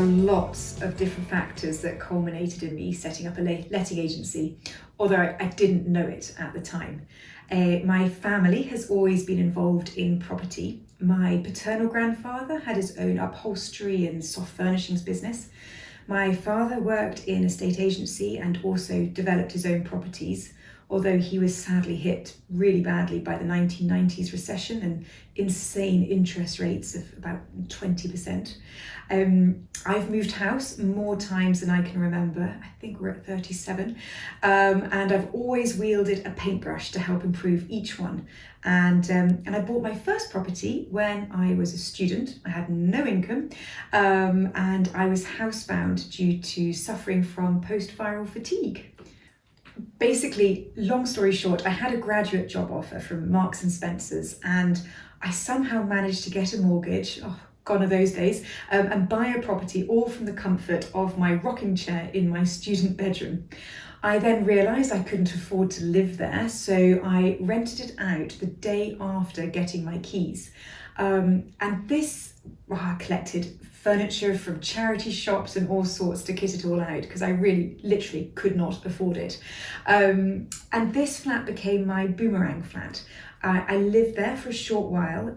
are lots of different factors that culminated in me setting up a letting agency, although I didn't know it at the time. My family has always been involved in property. My paternal grandfather had his own upholstery and soft furnishings business. My father worked in a estate agency and also developed his own properties, although he was sadly hit really badly by the 1990s recession and insane interest rates of about 20%. I've moved house more times than I can remember. I think we're at 37. And I've always wielded a paintbrush to help improve each one. And I bought my first property when I was a student. I had no income, and I was housebound due to suffering from post-viral fatigue. Basically, long story short, I had a graduate job offer from Marks and Spencer's, and I somehow managed to get a mortgage, gone are those days, and buy a property all from the comfort of my rocking chair in my student bedroom. I then realised I couldn't afford to live there, so I rented it out the day after getting my keys. And this collected furniture from charity shops and all sorts to kit it all out, because I really literally could not afford it. And this flat became my boomerang flat. I lived there for a short while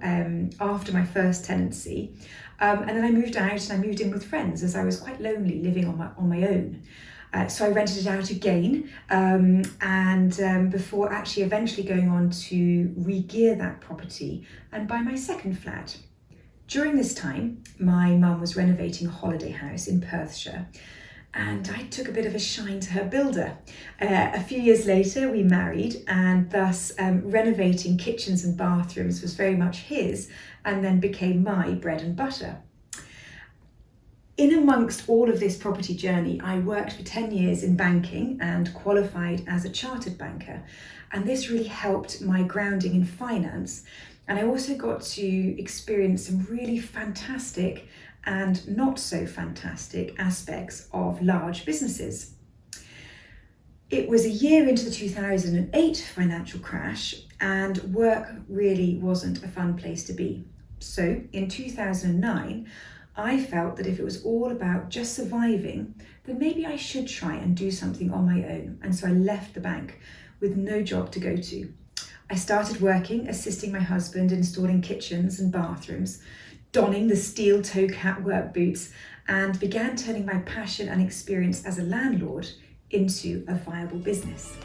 after my first tenancy, and then I moved out and I moved in with friends as I was quite lonely living on my own. So I rented it out again, and before actually eventually going on to re-gear that property and buy my second flat. During this time, my mum was renovating a holiday house in Perthshire, and I took a bit of a shine to her builder. A few years later, we married, and thus renovating kitchens and bathrooms was very much his, and then became my bread and butter. In amongst all of this property journey, I worked for 10 years in banking and qualified as a chartered banker. And this really helped my grounding in finance. And I also got to experience some really fantastic and not so fantastic aspects of large businesses. It was a year into the 2008 financial crash, and work really wasn't a fun place to be. So in 2009, I felt that if it was all about just surviving, then maybe I should try and do something on my own. And so I left the bank with no job to go to. I started working, assisting my husband installing kitchens and bathrooms, donning the steel toe cap work boots, and began turning my passion and experience as a landlord into a viable business.